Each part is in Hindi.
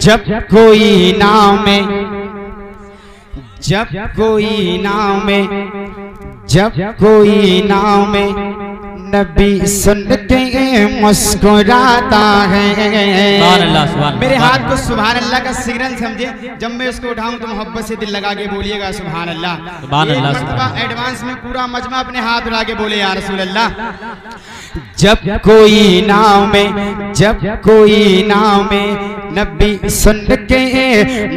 जब कोई नाव में, जब कोई नाव में, जब कोई नाव में नबी सुन के मुस्कुराता है। मेरे हाथ को सुभान अल्लाह का सिग्नल समझे, जब मैं उसको उठाऊं तो मोहब्बत से दिल लगा के बोलिएगा सुभान अल्लाह। एडवांस में पूरा मजमा अपने हाथ उठा के बोले या रसूल अल्लाह। जब कोई नाव में, जब कोई नाव में नबी सुन के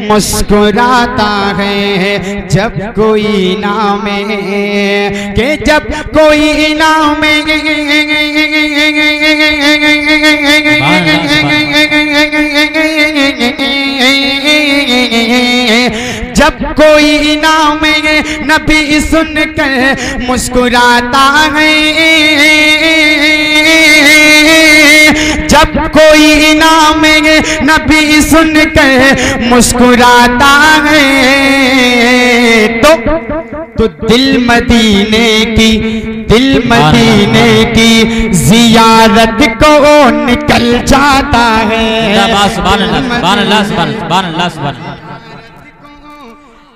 मुस्कुराता है। जब कोई नाव में, के जब कोई नाव में, जब कोई नाव में नबी सुन कर मुस्कुराता है। जब कोई नाव में नबी सुन कर मुस्कुराता है तो दिल मदीने की, दिल मदीने की जियारत को निकल जाता है।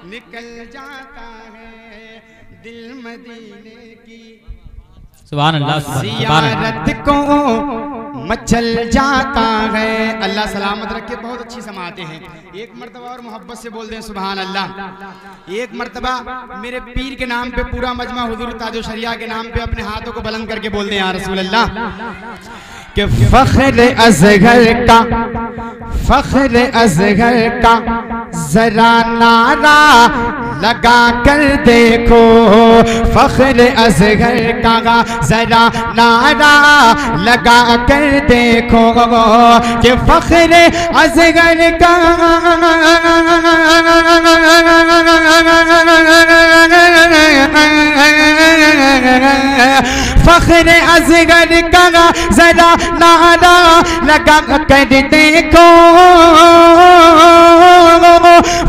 निकल जाता है दिल मदीने की जियारत को मचल जाता है। अल्लाह सलामत रखे, बहुत अच्छी समाते हैं। एक मर्तबा और मोहब्बत से बोल दें सुभान अल्लाह। एक मर्तबा मेरे पीर के नाम पे पूरा मजमा हुजूर ताजो शरिया के नाम पे अपने हाथों को बुलंद करके बोल दें या रसूल अल्लाह कि फख्र असगर का, फख्र असगर का जरा नारा लगा कर देखो। फख्र असगर का जरा नारा लगा कर देखो कि फख्र असगर का, फख्र असगर का जरा नारा लगा कर देखो।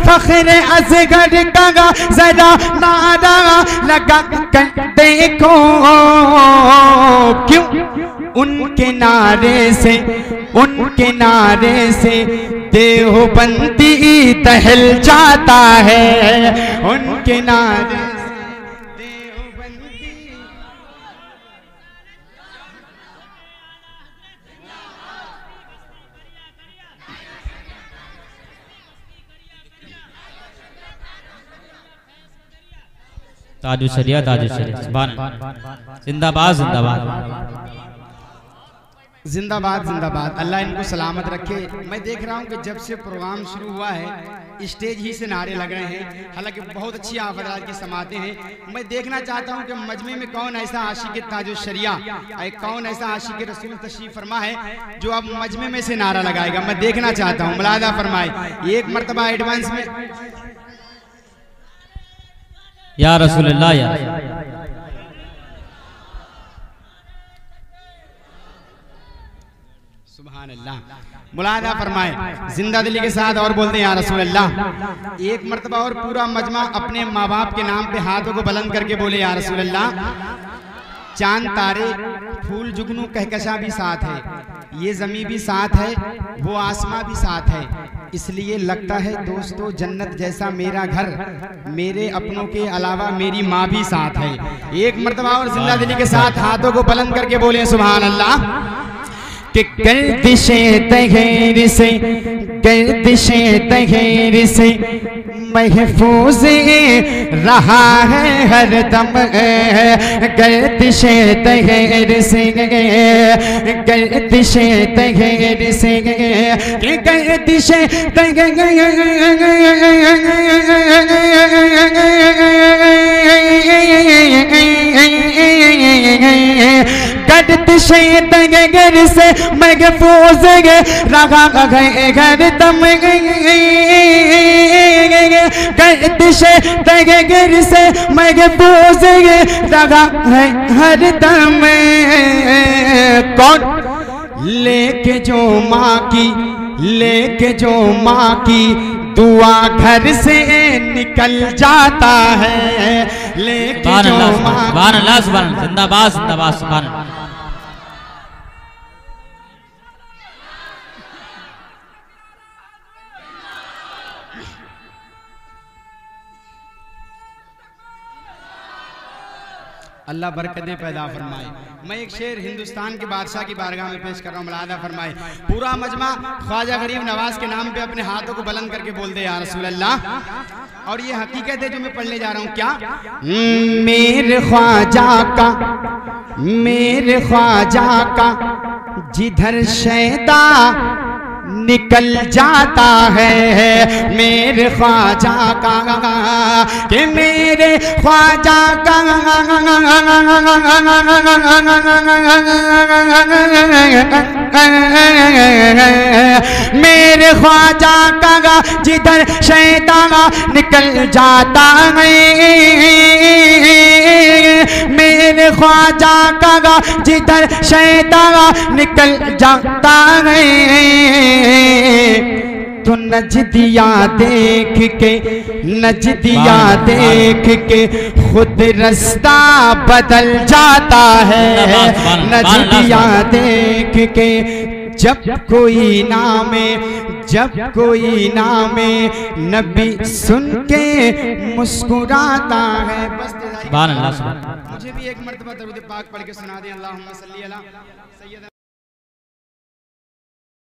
फख्र असगर का जरा नारा लगा कर देखो। क्यों? उनके नारे से, उनके नारे से देवबंदी दहल जाता है। उनके नारे ताजु शरिया, ताजु शरिया, सुभान जिंदाबाद, जिंदाबाद, जिंदाबाद, जिंदाबाद। अल्लाह इनको सलामत रखे। मैं देख रहा हूँ कि जब से प्रोग्राम शुरू हुआ है स्टेज ही से नारे लग रहे हैं। हालांकि बहुत अच्छी आप हज़रात की समाते हैं। मैं देखना चाहता हूँ कि मजमे में कौन ऐसा आशिक ताजु शरिया, कौन ऐसा आशिक रसूल तशरीफ फरमा है जो अब मजमे में से नारा लगाएगा। मैं देखना चाहता हूँ, मुलादा फरमाए। एक मरतबा एडवांस में या रसूल अल्लाह, या सुभान अल्लाह, मुलादा फरमाए जिंदा दिली के साथ और बोलते हैं या रसूल अल्लाह। एक मरतबा और पूरा मजमा अपने माँ बाप के नाम पे हाथों को बुलंद करके बोले या रसूल अल्लाह। चांद तारे फूल जुगनू कहकशा भी साथ है, ये जमी भी साथ है, वो आसमां भी साथ है। इसलिए लगता है दोस्तों जन्नत जैसा मेरा घर, मेरे अपनों के अलावा मेरी माँ भी साथ है। एक मर्तबा और जिंदा दिली के साथ हाथों को बुलंद करके बोले सुभान अल्लाह कि गर्दिशें तगैर से, गर्दिशें तगैर से महफूज रहा है हर दम। गर्दिशें तगैर से, गर्दिशें तगैर से, गर्दिशें गर्दिशें तगैर से महफूज रहा है हर दम। गर्दिशें तगैर से महफूज रहा है हर दम। कौन लेके जो माँ की, लेके जो माँ की दुआ घर से निकल जाता है। लेके जो माँ, जिंदाबाद, जिंदाबाद, सुभान। अल्लाह बरकतें पैदा फरमाए। मैं एक शेर हिंदुस्तान के बादशाह की बारगाह में पेश कर रहा हूँ, मुलादा फरमाए। पूरा मजमा ख्वाजा गरीब नवाज के नाम पे अपने हाथों को बुलंद करके बोल दे या रसूल अल्लाह। और ये हकीकत है जो मैं पढ़ने जा रहा हूँ। क्या? मेरे ख्वाजा का जिधर शैदा निकल जाता है, मेरे ख्वाजा का कि मेरे ख्वाजा का मेरे ख्वाजा का जिधर शैतान निकल जाता है, मेरे ख्वाजा का जिधर शैतान निकल जाता है, तो नजदिया देख के खुद रास्ता बदल जाता है। नजदिया देख के जब कोई नामे नबी सुन के मुस्कुराता है। बस मुझे भी एक मर्तबा दरूद पाक पढ़ के सुना दें। अल्लाहुम्मा सल्ली अला सय्यदना